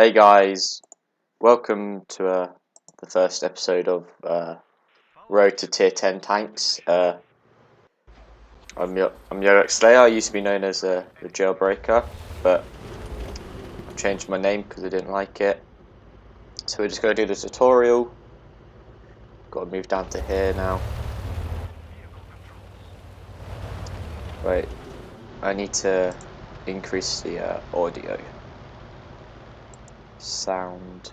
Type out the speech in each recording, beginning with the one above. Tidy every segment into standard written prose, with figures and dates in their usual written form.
Hey guys, welcome to the first episode of Road to Tier 10 Tanks. I'm Yorick Slayer. I used to be known as the Jailbreaker, but I've changed my name because I didn't like it. So we're just going to do the tutorial. Got to move down to here now. Right, I need to increase the audio. Sound.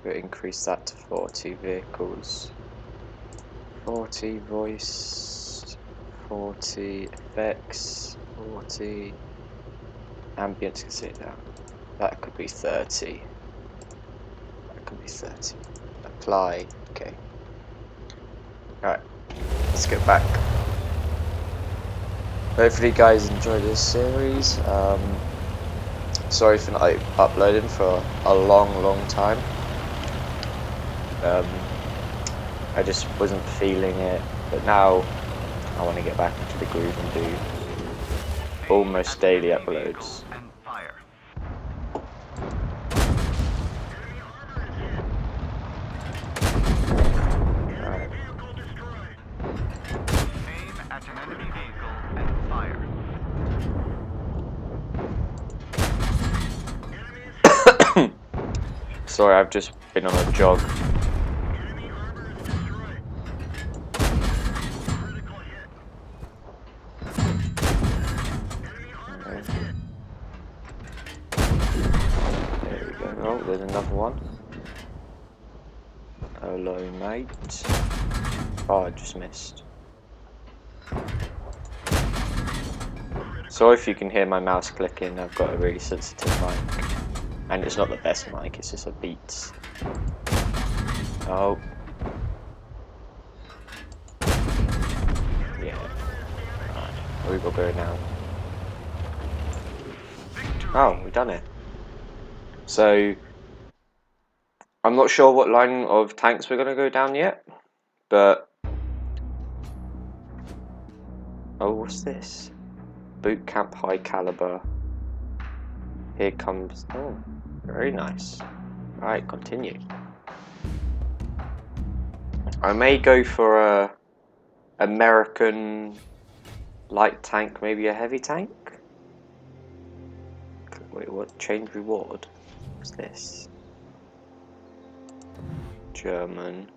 We'll increase that to 40 vehicles. 40 voice, 40 effects, 40 ambience, can see it now. That could be 30. That could be 30. Apply. Okay. Alright, let's get back. Hopefully you guys enjoy this series. Sorry for not uploading for a long time. I just wasn't feeling it, but now I want to get back into the groove and do almost daily uploads. Right. Aim at an enemy vehicle and fire. Sorry, I've just been on a jog. There we go. Oh, there's another one. Hello, mate. Oh, I just missed. Sorry if you can hear my mouse clicking. I've got a really sensitive mic. And it's not the best mic, it's just a Beats. Oh. Yeah. Alright, we will go now. Oh, we've done it. So, I'm not sure what line of tanks we're going to go down yet, but... Oh, what's this? Boot Camp High Caliber. Here comes... Oh, very nice. Alright, continue. I may go for a American light tank, maybe a heavy tank? Wait, what? Change reward? What's this? German.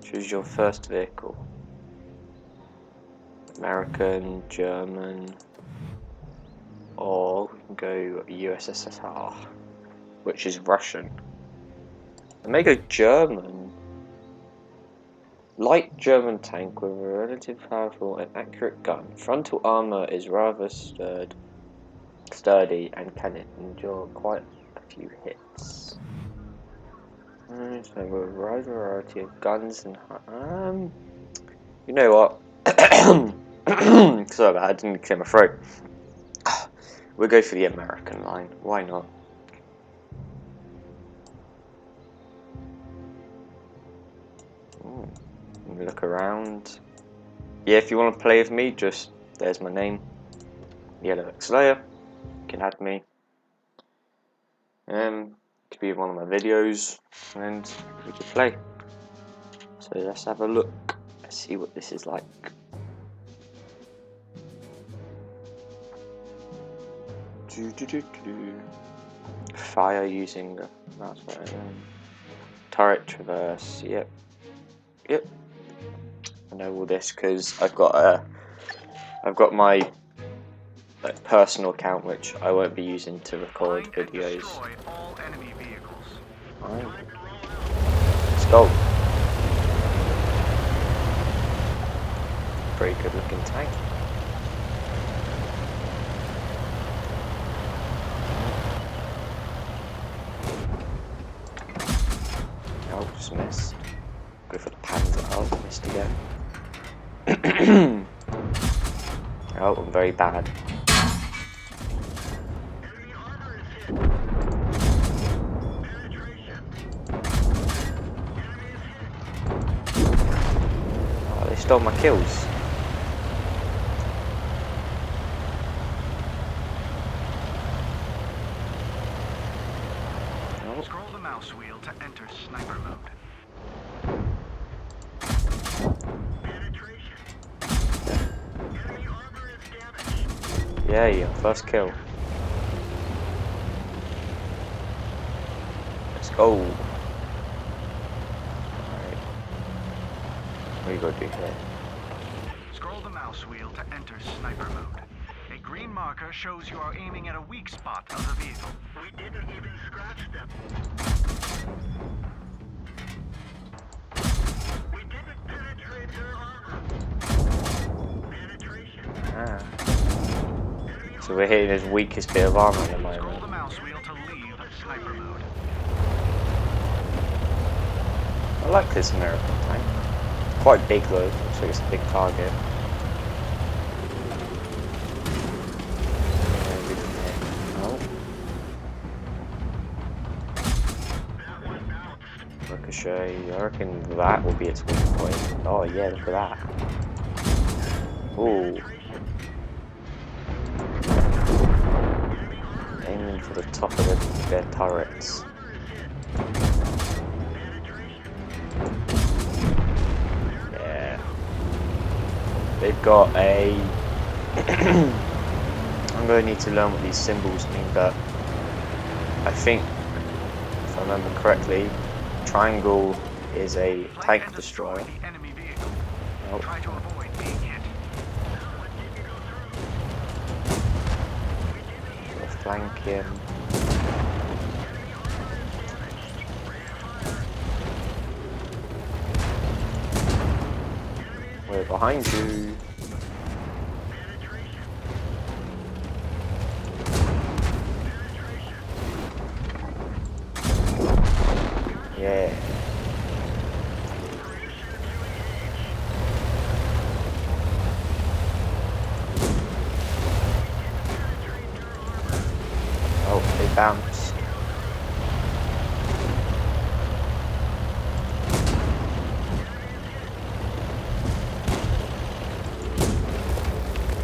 Choose your first vehicle. American, German, or we can go USSR, which is Russian. I may go German. Light German tank with a relatively powerful and accurate gun. Frontal armor is rather sturdy and can endure quite a few hits. So a wide variety of guns and you know what? Sorry, I didn't clear my throat. We'll go for the American line. Why not? Look around. Yeah, if you want to play with me, just there's my name, Yorick Slayer. You can add me. Could be one of my videos, and we can play. So let's have a look. Let's see what this is like. Fire using the mouse button. Turret traverse. Yep. I know all this because I've got my personal account which I won't be using to record videos. Right. Let's go. Pretty good looking tank. Oh, just missed. Go for the Panzer. Oh, missed again. Oh, I'm very bad. Oh, they stole my kills. Scroll the mouse wheel to enter sniper mode. Penetration. Enemy armor is damaged. Yay, first kill. Let's go. Alright. What do you gotta do here? Scroll the mouse wheel to enter sniper mode. A green marker shows you are aiming at a weak spot of the vehicle. We didn't even scratch them. We didn't penetrate their armor. Penetration. Ah. So we're hitting his weakest bit of armor at the Scroll moment. the mouse wheel to leave sniper mode. I like this American tank. Quite big though, looks like it's a big target. Oh. That one bounced. Ricochet, I reckon that will be its weak point. Oh yeah, look at that. Ooh. Aiming for the top of their turrets. Yeah. They've got a... I'm going to need to learn what these symbols mean, but I think, if I remember correctly, triangle is a tank destroyer. The enemy vehicle. Oh. Try to avoid being hit. Flank him. We're behind you. Yeah. Oh, they bounced.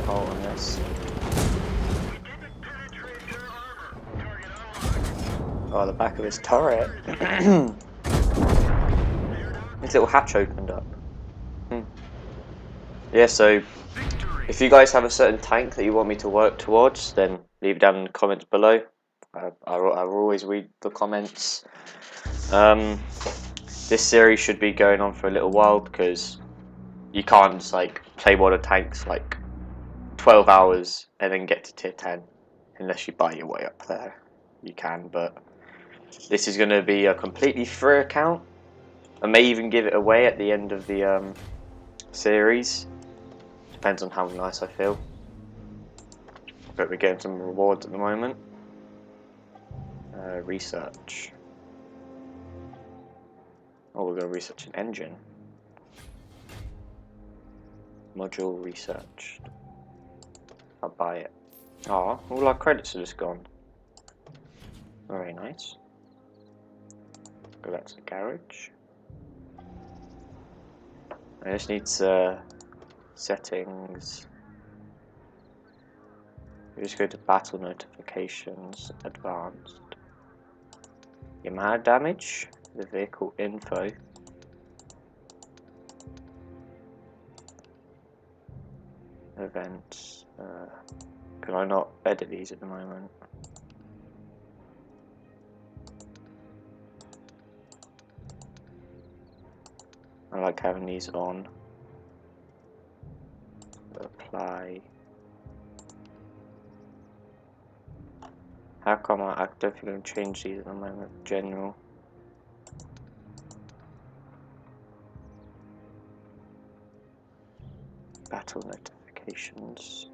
Oh, on this. Oh, the back of his turret. His little hatch opened up. Yeah, so if you guys have a certain tank that you want me to work towards, then leave it down in the comments below. I will always read the comments. This series should be going on for a little while because you can't just like play one of the tanks like 12 hours and then get to tier 10 unless you buy your way up there. You can, but this is going to be a completely free account. I may even give it away at the end of the series. Depends on how nice I feel. But we're getting some rewards at the moment. Research. Oh, we're going to research an engine. Module researched. I'll buy it. Ah, all our credits are just gone. Very nice. Go back to the garage. I just need settings. We just go to battle notifications, advanced. The amount of damage, the vehicle info. Events. Can I not edit these at the moment? I like having these on. Apply. How come I don't think I'm change these at the moment? General. Battle notifications.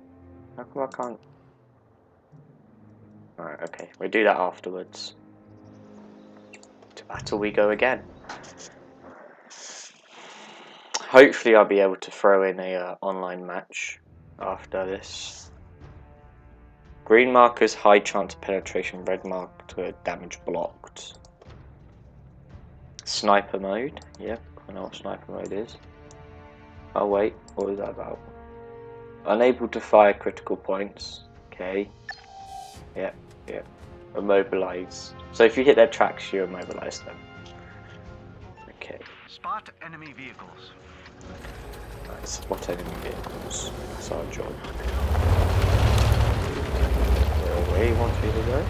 How come I can't? Alright, okay. We'll do that afterwards. To battle we go again. Hopefully I'll be able to throw in a online match after this. Green markers, high chance of penetration. Red marker, damage blocked. Sniper mode. Yep, I know what sniper mode is. Oh wait, what was that about? Unable to fire critical points. Okay. Yep, yep. Immobilize. So if you hit their tracks, you immobilize them. Okay. Spot enemy vehicles. Nice. Spot enemy vehicles. That's our job. Where you want me to go?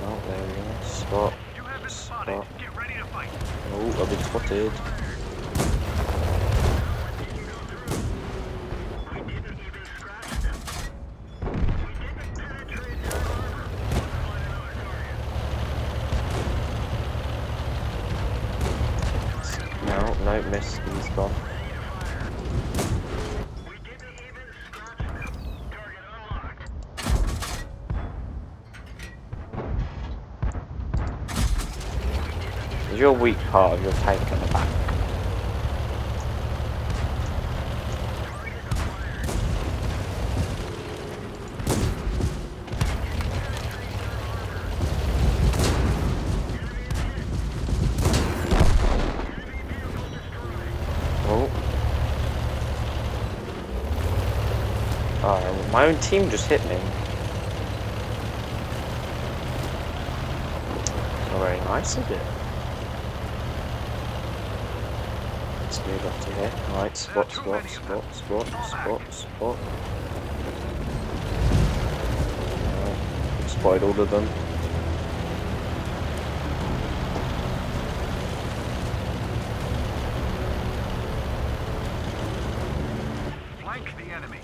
Oh, there we go. Spot. You have been spotted. Spot. Get ready to fight. Oh, I've been spotted. No, miss. He's gone. Is your weak part of your tank at the back? Oh, my own team just hit me. Not very nice, is it? Let's move up to here. Right, spot. Right, spotted all of them. Flank the enemy.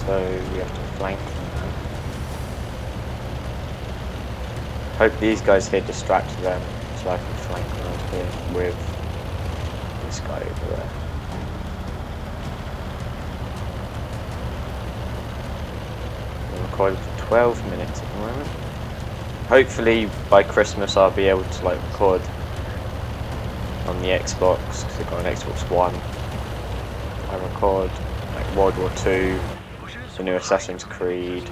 So we have to flank them now. Hope these guys here distract them so I can flank them up here with this guy over there. I'm recording for 12 minutes at the moment. Hopefully by Christmas I'll be able to like record on the Xbox, because I've got an Xbox One. I record like World War II, the new Assassin's Creed,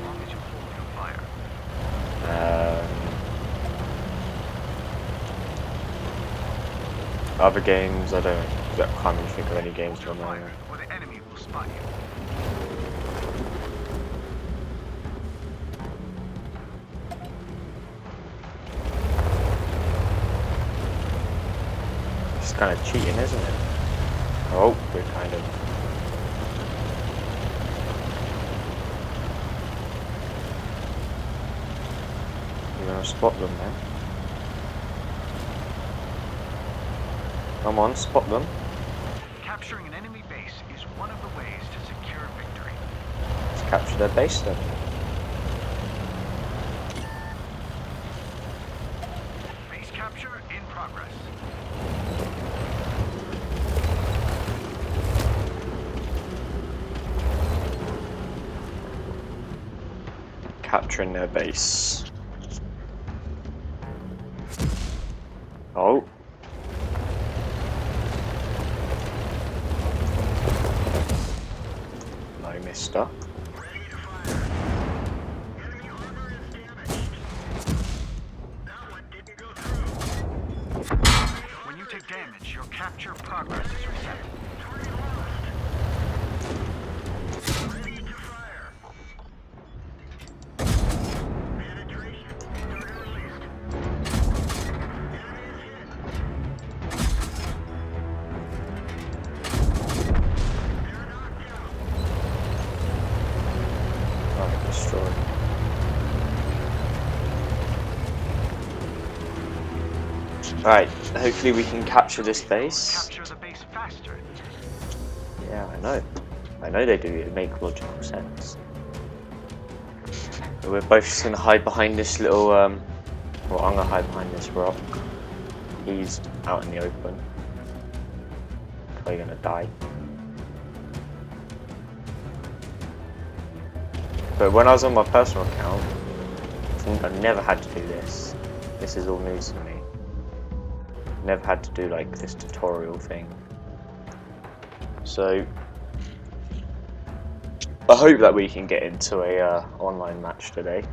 other games. I can't even think of any games from there. Or the enemy will spot you. It's kind of cheating, isn't it? Oh, we're kind of. We're gonna spot them now. Come on, spot them. Capturing an enemy base is one of the ways to secure victory. Let's capture their base then. Base capture in progress. Capturing their base. Oh. No, mister. When you take damage, your capture progress is reset. Destroyed. Right, hopefully we can capture this base. Capture the base faster. Yeah, I know. I know they do. It makes logical sense. But we're both just gonna hide behind this little. Well, I'm gonna hide behind this rock. He's out in the open. Probably gonna die. But when I was on my personal account, I never had to do this. This is all news to me. Never had to do like this tutorial thing. So I hope that we can get into a online match today.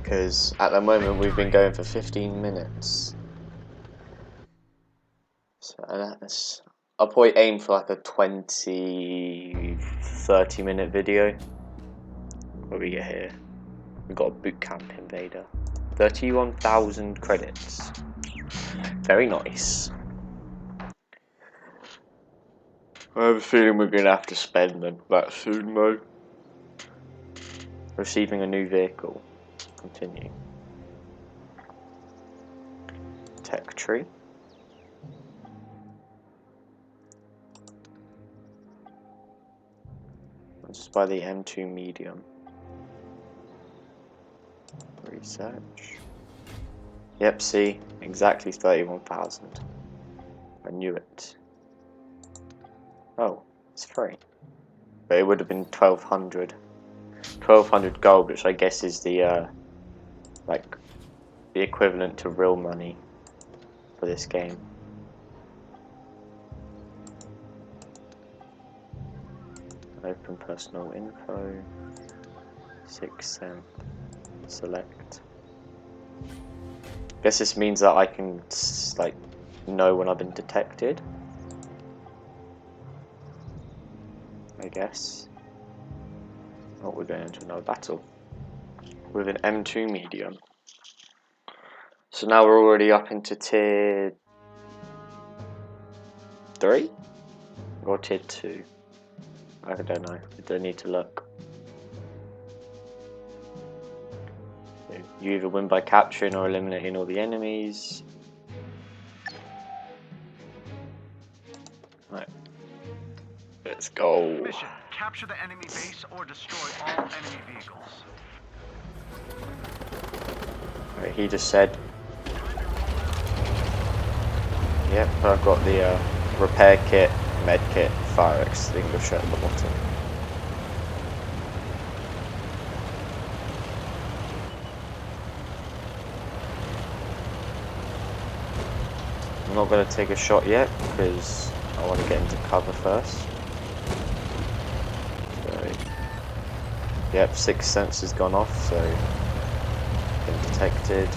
because at the moment we've been going for 15 minutes. So that's, I'll probably aim for like a 20-30 minute video. What we get here? We got a boot camp invader. 31,000 credits. Very nice. I have a feeling we're going to have to spend them that soon though. Receiving a new vehicle. Continue. Tech tree. I'll just buy the M2 medium. Research. Yep, see, exactly 31,000. I knew it. Oh, it's free. But it would have been 1,200. 1,200 gold, which I guess is the like the equivalent to real money for this game. Open personal info. 6 cent. Select. Guess this means that I can like know when I've been detected. I guess. Oh, we're going into another battle with an M2 medium. So now we're already up into tier 3 or tier 2. I don't know. I don't need to look. You either win by capturing or eliminating all the enemies. Right. Let's go. Mission: capture the enemy base or destroy all enemy vehicles. Right, he just said. Yep, I've got the repair kit, med kit, fire extinguisher at the bottom. I'm not going to take a shot yet because I want to get into cover first. So, yep, 6 sensors gone off, so been detected.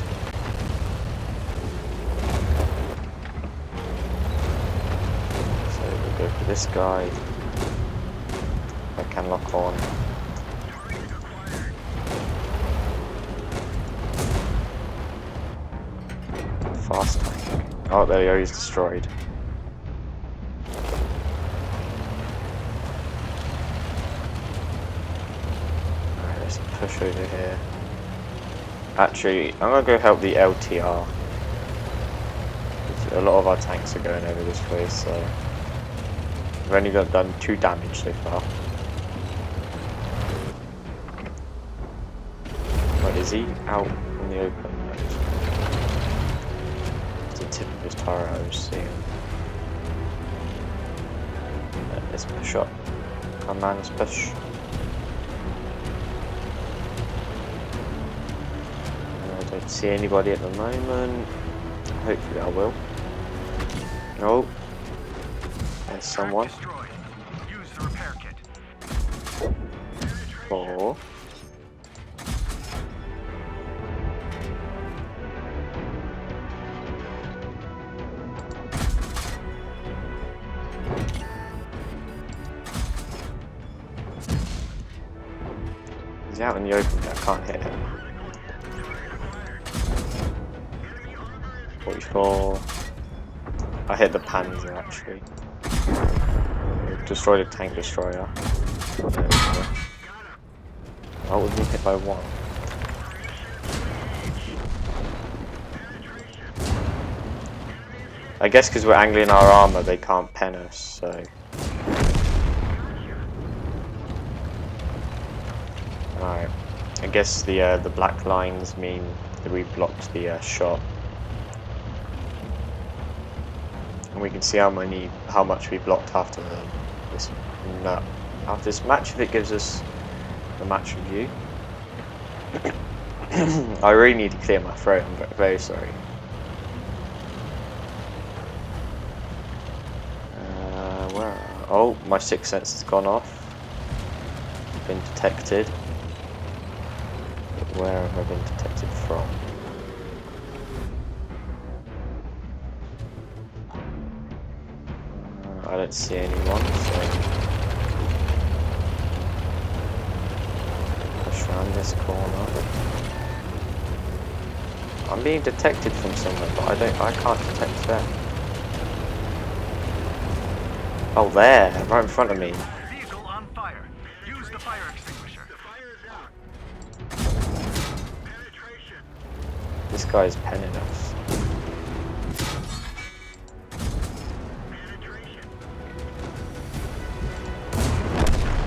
So we'll go for this guy. I can lock on. Fast tank. Oh, there we go, he's destroyed. Alright, let's push over here. Actually, I'm gonna go help the LTR. A lot of our tanks are going over this way, so we've only done 2 damage so far. What is he? Out in the open? Tip of his turret, I was seeing. Let's push up. Come on, let's push. I don't see anybody at the moment. Hopefully I will. Oh, there's someone. Use the repair kit. 4. He's out in the open, I can't hit him. 44. I hit the Panzer actually. Destroyed a tank destroyer. There we go. Oh, we've been hit by 1. I guess because we're angling our armor, they can't pen us, so. Alright. I guess the black lines mean that we blocked the shot. And we can see how much we blocked after this match, if it gives us the match review. I really need to clear my throat, I'm very sorry. Oh, my 6th sense has gone off. Been detected. Where have I been detected from? I don't see anyone, so push around this corner. I'm being detected from somewhere, but I can't detect them. Oh, there, right in front of me. Vehicle on fire. Use the fire extinguisher. The fire is out. Penetration. This guy's penning us. Penetration.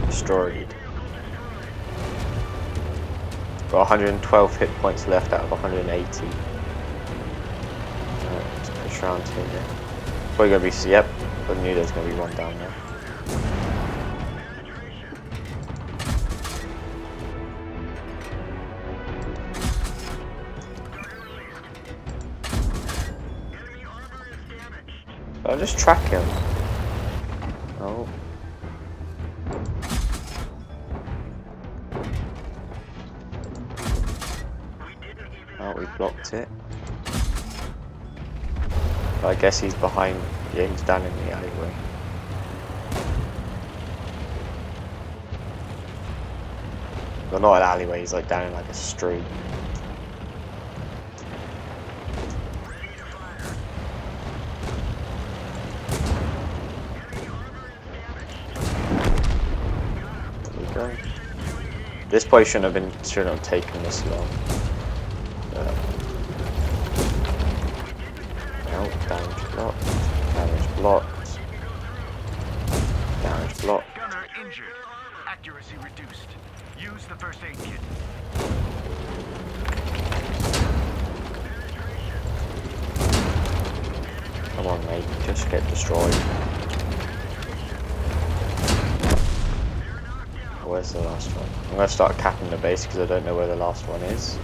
Destroyed. Got 112 hit points left out of 180. Let's push around here. Probably gonna be, yep, I knew there's gonna be one down there. I'll just track him. Oh. Oh, we blocked it. I guess he's behind. Yeah, he's down in the alleyway. Well, not an alleyway, he's like down in like a street. There we go. This place shouldn't have taken this long. No, damage blocked. Damage blocked. Damage blocked. Gunner injured. Accuracy reduced. Use the first aid kit. Come on, mate, just get destroyed. Where's the last one? I'm gonna start capping the base because I don't know where the last one is.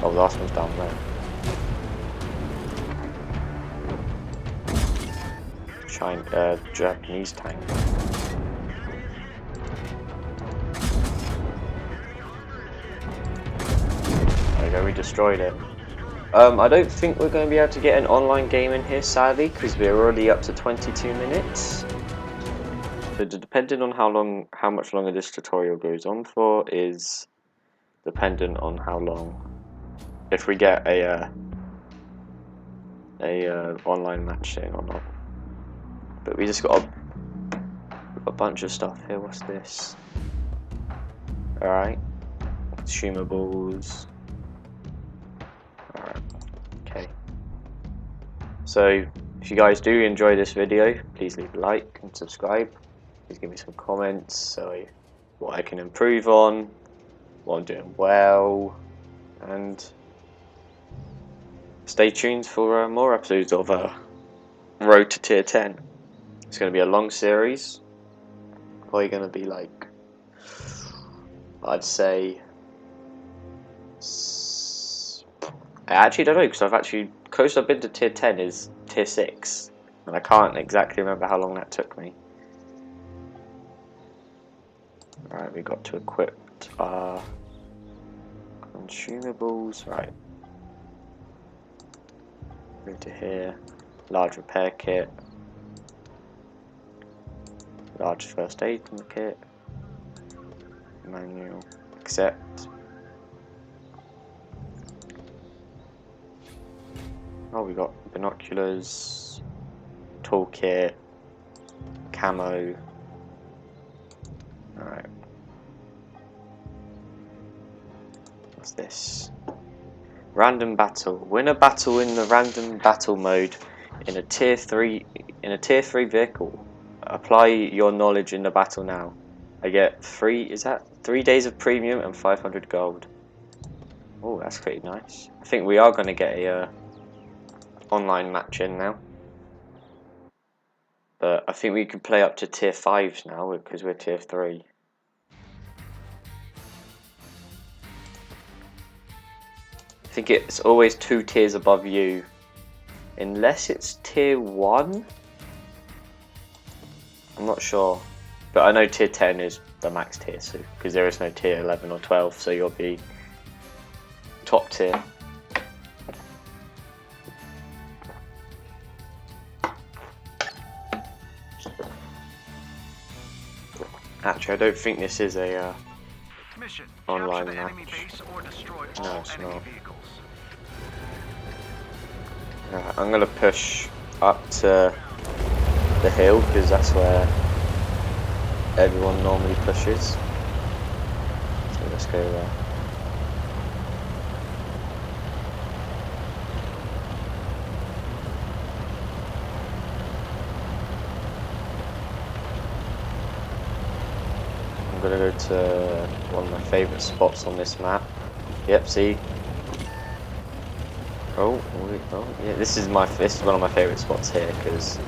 Oh, the last one's down there. Japanese tank. There we go, we destroyed it. I don't think we're going to be able to get an online game in here, sadly, because we're already up to 22 minutes. So depending on how much longer this tutorial goes on for is dependent on how long, if we get a online match in or not. But we just got a bunch of stuff here. What's this? Alright. Consumables. Alright. Okay. So, if you guys do enjoy this video, please leave a like and subscribe. Please give me some comments, so what I can improve on, what I'm doing well, and stay tuned for more episodes of Road to Tier 10. It's going to be a long series. Probably going to be like, I'd say, I actually don't know, because closest I've been to Tier 10 is Tier 6, and I can't exactly remember how long that took me. Right, we got to equip our consumables. Right, go to here, large repair kit, large first aid kit, manual, accept. Oh, we got binoculars, toolkit, camo. Alright. What's this? Random battle. Win a battle in the random battle mode in a tier 3 vehicle. Apply your knowledge in the battle now. I get 3 days of premium and 500 gold. Oh, that's pretty nice. I think we are going to get a online match in now. But I think we can play up to tier 5s now because we're tier 3. I think it's always 2 tiers above you, unless it's tier 1. I'm not sure, but I know tier 10 is the max tier, so because there is no tier 11 or 12, so you'll be top tier. Actually, I don't think this is a Mission. online Capture the enemy match. base or destroy No, all it's enemy not. vehicles. Right, I'm gonna push up to the hill because that's where everyone normally pushes. So let's go there. I'm gonna go to one of my favourite spots on this map. Yep, see. Oh, yeah. This is one of my favourite spots here because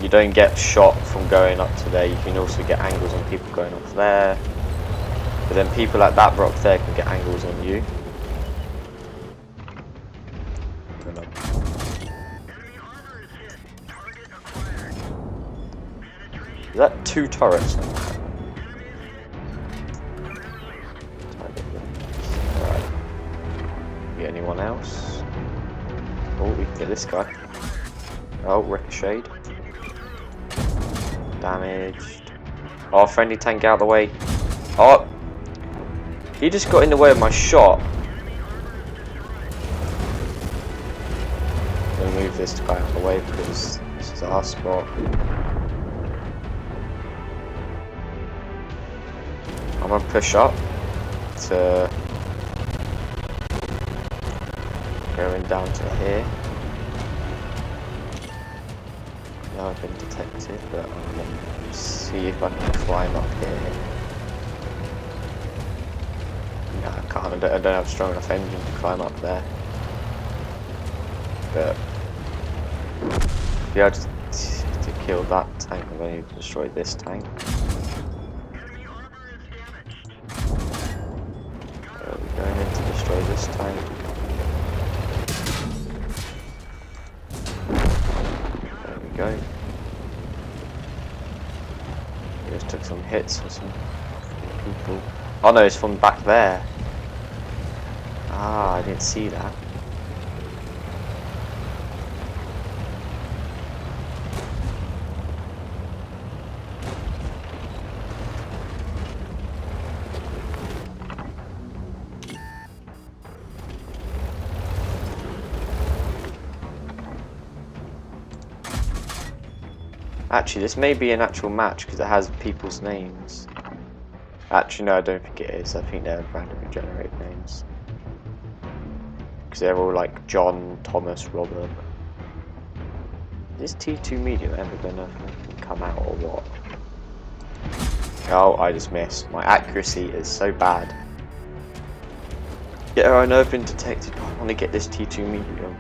you don't get shot from going up to there. You can also get angles on people going off there. But then people at that rock there can get angles on you. Is that 2 turrets? Alright. Get anyone else? Oh, we can get this guy. Oh, ricocheted. Damaged. Oh, friendly tank out of the way. Oh! He just got in the way of my shot. I'm gonna move this guy out of the way because this is our spot. I'm gonna push up to going down to here. Now I've been detected, but I'm gonna see if I can climb up here. No, I can't. I don't have a strong enough engine to climb up there. But yeah, just to kill that tank, I'm going to destroy this tank. We're going in to destroy this tank. There we go. We just took some hits for some people. Oh no, it's from back there. Ah, I didn't see that. Actually, this may be an actual match because it has people's names. Actually, no, I don't think it is. I think they're randomly generated names. Because they're all like John, Thomas, Robert. Is T2 medium ever gonna come out or what? Oh, I just missed. My accuracy is so bad. Yeah, I know I've been detected, but I want to get this T2 medium.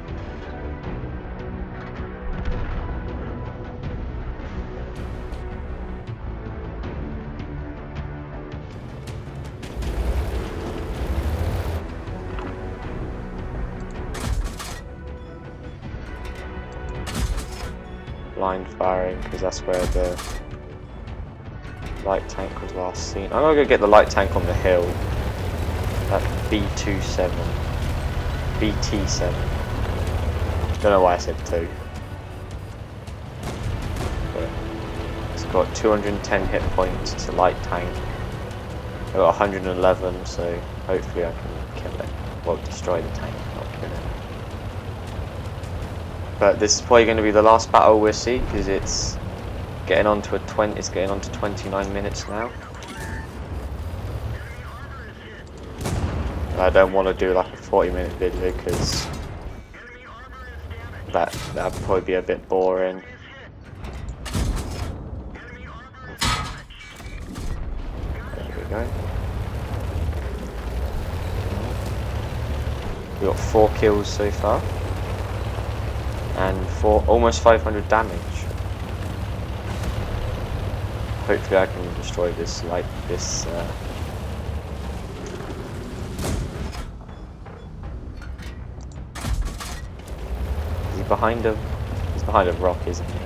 Blind firing because that's where the light tank was last seen. I'm gonna go get the light tank on the hill. That B27, BT7. Don't know why I said 2. But it's got 210 hit points. It's a light tank. I've got 111, so hopefully I can kill it. Well, destroy the tank, not kill it. But this is probably going to be the last battle we'll see because it's getting on to it's getting on to 29 minutes now. And I don't want to do like a 40-minute video because that'd probably be a bit boring. There we go. We got 4 kills so far. And for almost 500 damage. Hopefully I can destroy this behind a... He's behind a rock, isn't he?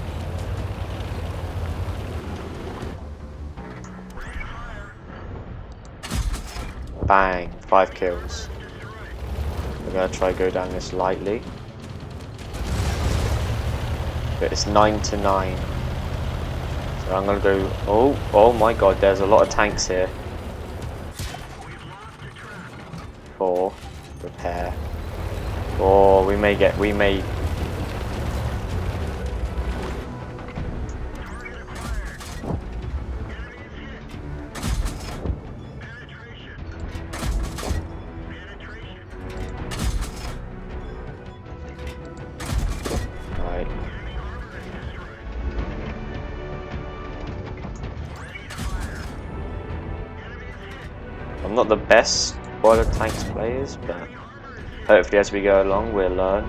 Bang! 5 kills. We're gonna try go down this lightly. But it's 9 to 9. So I'm gonna go... Oh my god, there's a lot of tanks here. 4. Repair. Oh, we may... Right. I'm not the best Spoiler Tanks players, but hopefully as we go along we'll learn.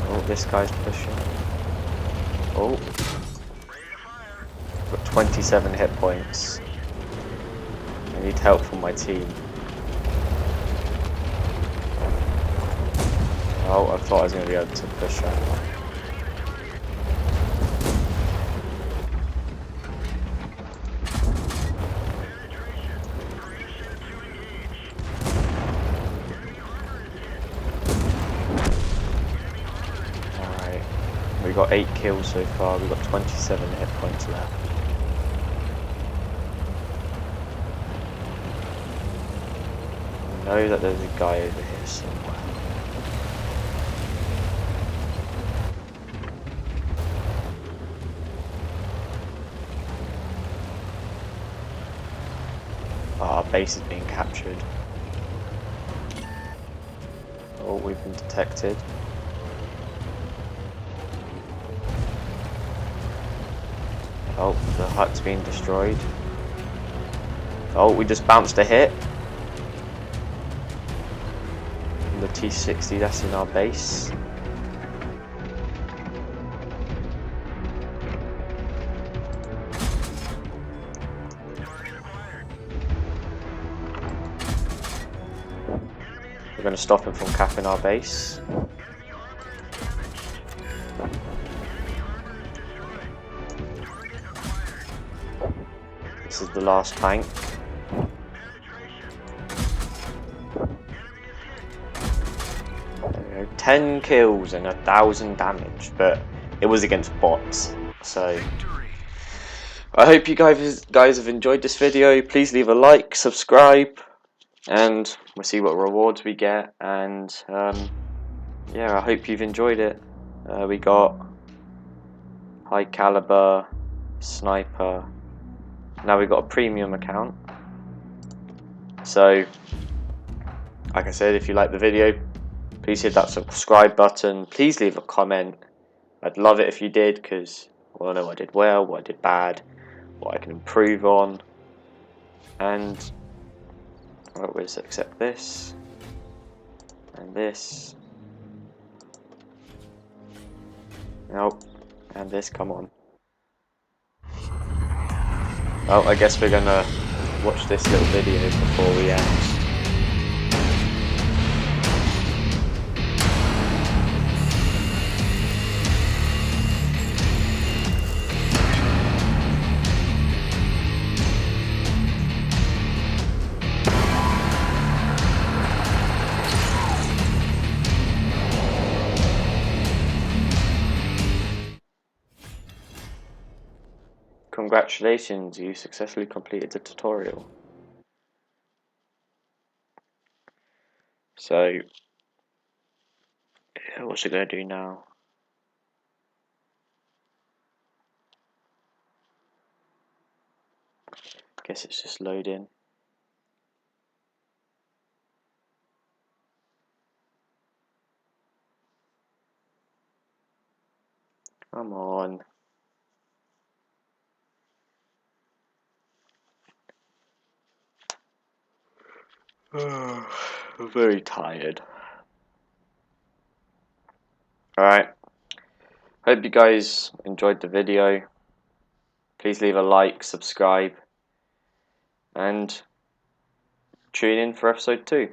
Oh, this guy's pushing. Oh. Got 27 hit points. I need help from my team. Oh, I thought I was going to be able to push that one. Alright. We got 8 kills so far. We've got 27 hit points left. I know that there's a guy over here somewhere. Our base is being captured. Oh, we've been detected. Oh, the hut's been destroyed. Oh, we just bounced a hit. The T-60, that's in our base. We're going to stop him from capping our base. This is the last tank. 10 kills and 1,000 damage, but it was against bots. So I hope you guys have enjoyed this video. Please leave a like, subscribe, and we'll see what rewards we get. And yeah, I hope you've enjoyed it. We got high caliber, sniper. Now we've got a premium account. So like I said, if you like the video, please hit that subscribe button. Please leave a comment. I'd love it if you did, because I want to know what I did well, what I did bad, what I can improve on. And I'll always accept this and this. Nope. And this, come on. Oh, I guess we're gonna watch this little video before we end. Congratulations, you successfully completed the tutorial. So, what's it going to do now? Guess it's just loading. Come on. I'm very tired. Alright. Hope you guys enjoyed the video. Please leave a like, subscribe, and tune in for episode 2.